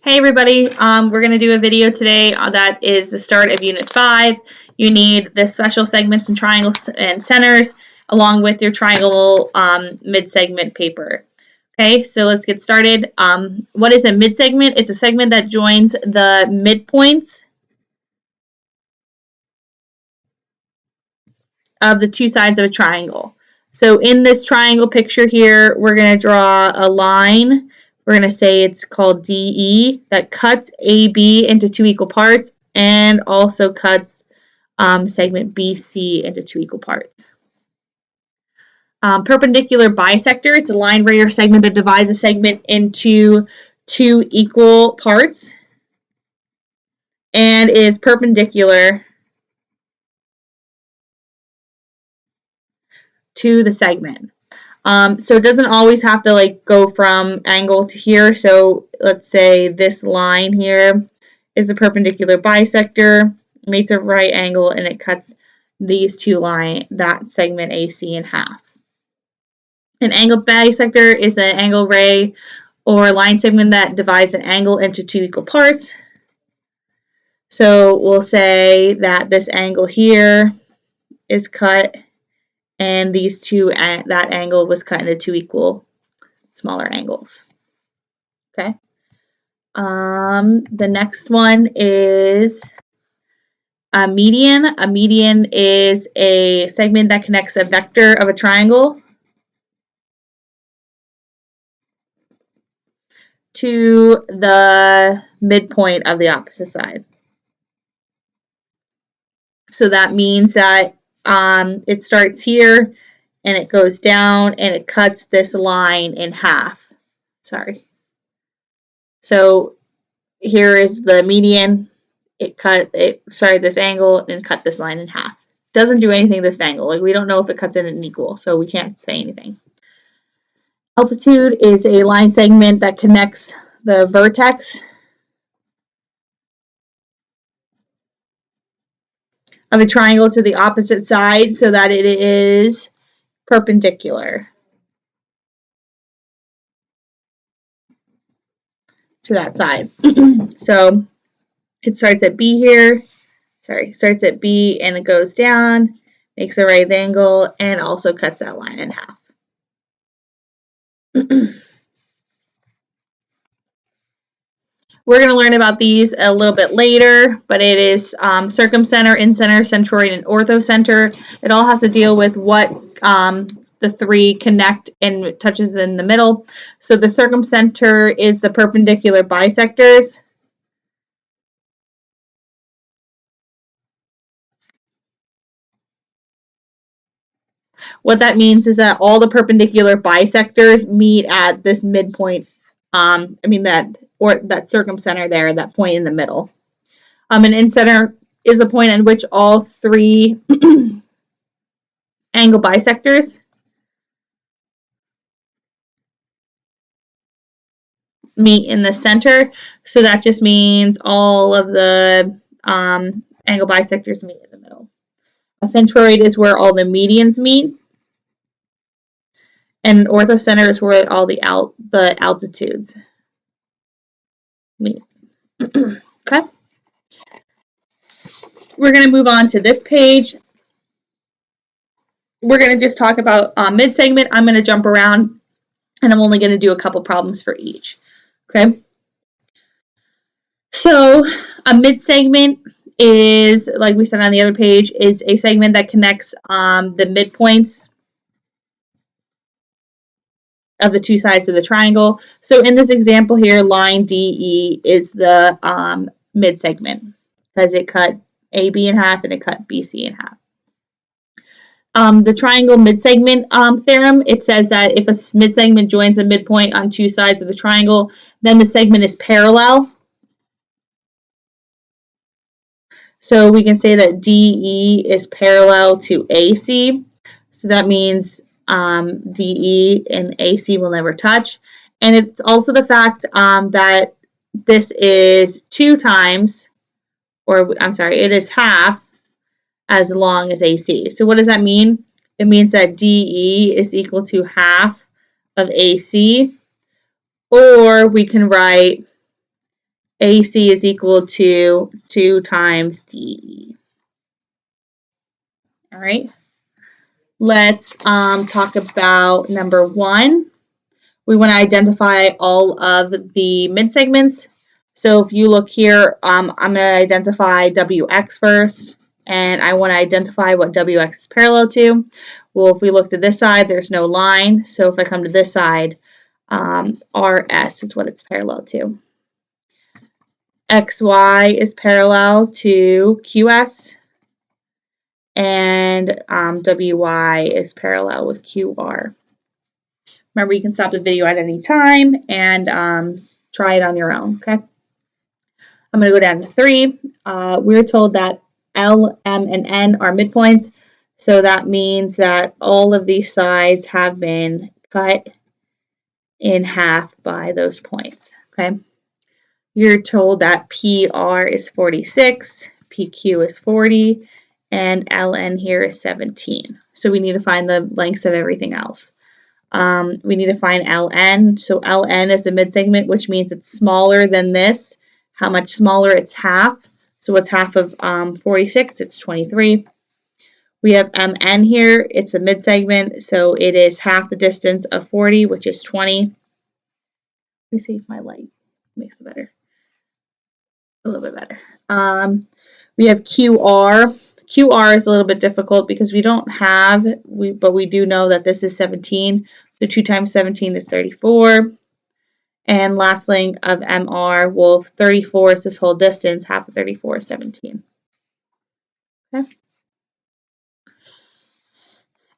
Hey everybody, we're going to do a video today that is the start of Unit 5. You need the special segments and triangles and centers along with your triangle mid-segment paper. Okay, so let's get started. What is a mid-segment? It's a segment that joins the midpoints of the two sides of a triangle. So in this triangle picture here, we're going to draw a line. We're going to say it's called DE that cuts AB into two equal parts and also cuts segment BC into two equal parts. Perpendicular bisector, it's a line where your segment that divides a segment into two equal parts and is perpendicular to the segment. So it doesn't always have to go from angle to here. So let's say this line here is a perpendicular bisector, makes a right angle, and it cuts these two that segment AC in half. An angle bisector is an angle ray or line segment that divides an angle into two equal parts. So we'll say that this angle here is cut and these two, that angle was cut into two equal smaller angles. Okay. The next one is a median. A median is a segment that connects a vector of a triangle to the midpoint of the opposite side. So that means that it starts here and it goes down and it cuts this line in half. Sorry. So here is the median. It started this angle and cut this line in half. Doesn't do anything this angle. We don't know if it cuts it in equal, so we can't say anything. Altitude is a line segment that connects the vertex of a triangle to the opposite side so that it is perpendicular to that side. So it starts at B here. Starts at B and it goes down, makes a right angle, and also cuts that line in half. We're going to learn about these a little bit later, but it is circumcenter, incenter, centroid, and orthocenter. It all has to deal with what the three connect and touches in the middle. So the circumcenter is the perpendicular bisectors. What that means is that all the perpendicular bisectors meet at this midpoint. That circumcenter there, that point in the middle. An incenter is the point in which all three angle bisectors meet in the center. So that just means all of the angle bisectors meet in the middle. A centroid is where all the medians meet. And orthocenter is where all the altitudes meet. Okay. We're going to move on to this page. We're going to just talk about mid-segment. I'm going to jump around, and I'm only going to do a couple problems for each. Okay. So a mid-segment is, like we said on the other page, is a segment that connects the midpoints of the two sides of the triangle. So in this example here, line DE is the mid-segment because it cut AB in half and it cut BC in half. The triangle mid-segment theorem, it says that if a mid-segment joins a midpoint on two sides of the triangle, then the segment is parallel. So we can say that DE is parallel to AC. So that means DE and AC will never touch. And it's also the fact that this is it is half as long as AC. So what does that mean? It means that DE is equal to half of AC, or we can write AC is equal to 2 times DE. All right. Let's talk about number 1. We want to identify all of the midsegments. So if you look here, I'm going to identify WX first, and I want to identify what WX is parallel to. Well, if we look to this side, there's no line. So if I come to this side, RS is what it's parallel to. XY is parallel to QS, and WY is parallel with QR. Remember, you can stop the video at any time and try it on your own, okay? I'm going to go down to 3. We're told that L, M, and N are midpoints, so that means that all of these sides have been cut in half by those points, okay? You're told that PR is 46, PQ is 40, and LN here is 17. So we need to find the lengths of everything else. We need to find LN. So LN is the midsegment, which means it's smaller than this. How much smaller? It's half. So what's half of 46? It's 23. We have MN here. It's a midsegment, so it is half the distance of 40, which is 20. Let me see if my light makes it better. A little bit better. We have QR. QR is a little bit difficult because we don't have, but we do know that this is 17. So 2 times 17 is 34. And last length of MR, well, 34 is this whole distance. Half of 34 is 17. Okay.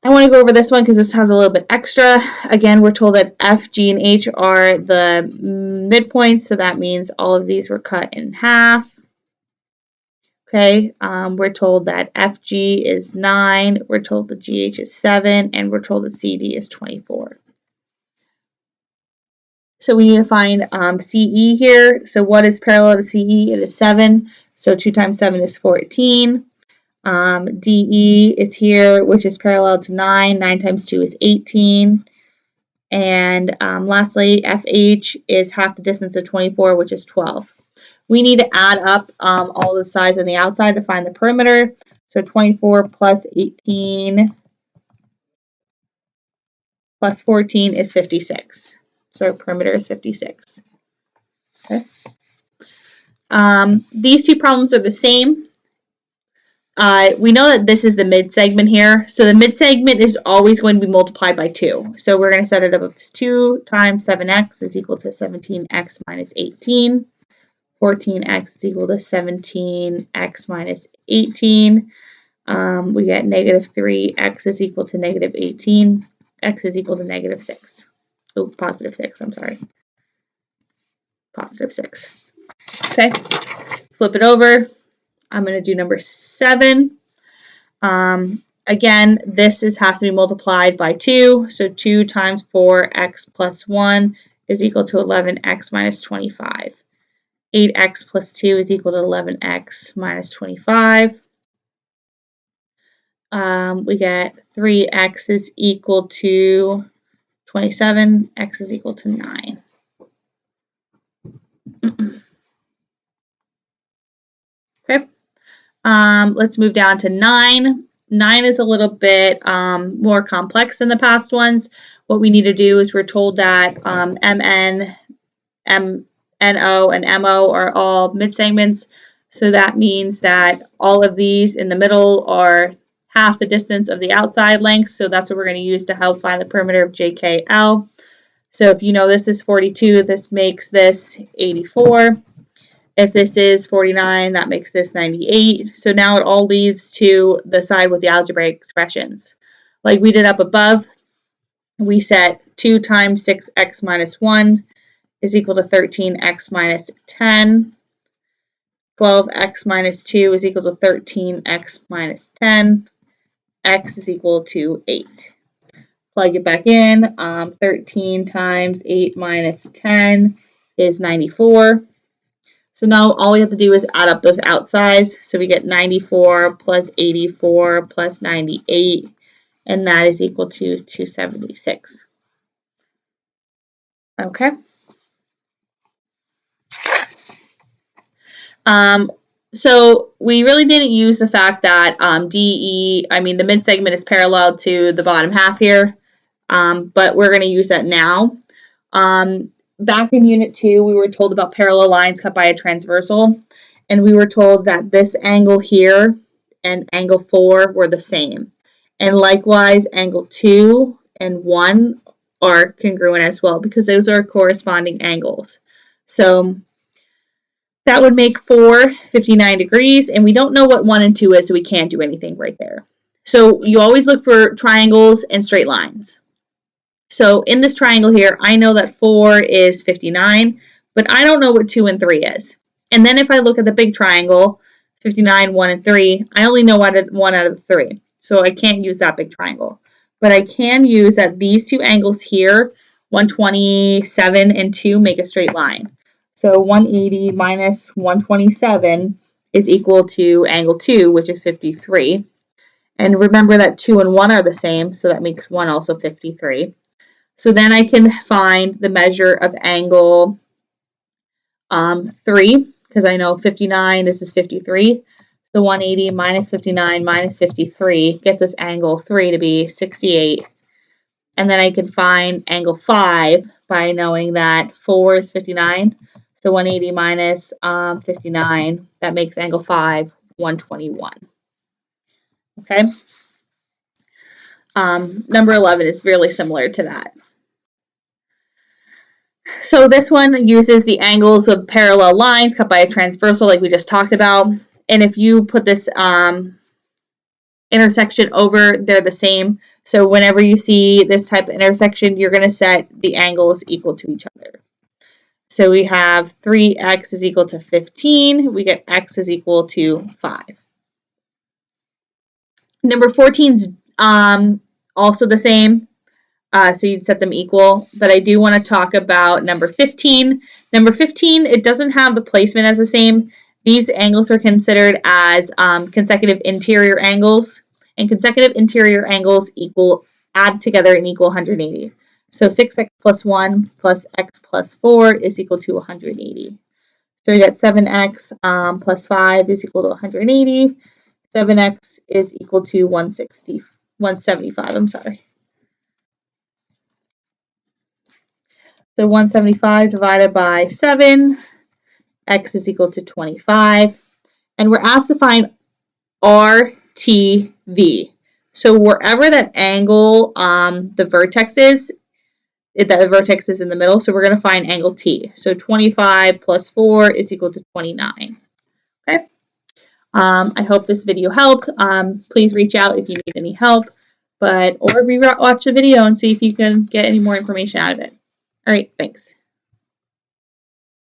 I want to go over this one because this has a little bit extra. Again, we're told that F, G, and H are the midpoints, so that means all of these were cut in half. Okay, we're told that FG is 9, we're told that GH is 7, and we're told that CD is 24. So we need to find CE here. So what is parallel to CE? It is 7. So 2 times 7 is 14. DE is here, which is parallel to 9. 9 times 2 is 18. And lastly, FH is half the distance of 24, which is 12. We need to add up all the sides on the outside to find the perimeter. So 24 plus 18 plus 14 is 56. So our perimeter is 56. Okay. These two problems are the same. We know that this is the midsegment here. So the midsegment is always going to be multiplied by 2. So we're going to set it up as 2 times 7x is equal to 17x minus 18. 14x is equal to 17x minus 18. We get negative 3, x is equal to negative 18, x is equal to negative 6. Oh, positive 6, I'm sorry. Positive 6. Okay, flip it over. I'm going to do number 7. Again, this has to be multiplied by 2. So 2 times 4x plus 1 is equal to 11x minus 25. 8x plus 2 is equal to 11x minus 25. We get 3x is equal to 27, x is equal to 9. Okay, let's move down to 9. 9 is a little bit more complex than the past ones. What we need to do is we're told that MN, MNO, and MO are all midsegments. So that means that all of these in the middle are half the distance of the outside length. So that's what we're going to use to help find the perimeter of JKL. So if you know this is 42, this makes this 84. If this is 49, that makes this 98. So now it all leads to the side with the algebraic expressions. Like we did up above, we set 2 times 6x minus 1 is equal to 13x minus 10. 12x minus 2 is equal to 13x minus 10. X is equal to 8. Plug it back in. 13 times 8 minus 10 is 94. So now all we have to do is add up those outsides. So we get 94 plus 84 plus 98, and that is equal to 276. Okay. So we really didn't use the fact that the mid-segment is parallel to the bottom half here, but we're going to use that now. Back in Unit 2, we were told about parallel lines cut by a transversal, and we were told that this angle here and angle 4 were the same. And likewise, angle 2 and 1 are congruent as well, because those are corresponding angles. So that would make 4 59 degrees, and we don't know what 1 and 2 is, so we can't do anything right there. So you always look for triangles and straight lines. So in this triangle here, I know that 4 is 59, but I don't know what 2 and 3 is. And then if I look at the big triangle, 59, 1, and 3, I only know 1 out of the 3. So I can't use that big triangle. But I can use that these two angles here, 127 and 2, make a straight line. So 180 minus 127 is equal to angle 2, which is 53. And remember that 2 and 1 are the same, so that makes 1 also 53. So then I can find the measure of angle 3, because I know 59, this is 53. So 180 minus 59 minus 53 gets us angle 3 to be 68. And then I can find angle 5 by knowing that 4 is 59. So 180 minus 59, that makes angle 5 121. Okay. Number 11 is really similar to that. So this one uses the angles of parallel lines cut by a transversal like we just talked about. And if you put this intersection over, they're the same. So whenever you see this type of intersection, you're going to set the angles equal to each other. So we have 3x is equal to 15. We get x is equal to 5. Number 14 is also the same. So you'd set them equal, but I do want to talk about number 15. Number 15, it doesn't have the placement as the same. These angles are considered as consecutive interior angles, and consecutive interior angles add together and equal 180. So 6x plus 1 plus x plus 4 is equal to 180. So we got 7x plus 5 is equal to 180. 7x is equal to 175, I'm sorry. So 175 divided by 7, x is equal to 25. And we're asked to find RTV. So wherever that angle, the vertex is, the vertex is in the middle, so we're going to find angle T. So 25 plus 4 is equal to 29. Okay. I hope this video helped. Please reach out if you need any help, or rewatch the video and see if you can get any more information out of it. All right, thanks.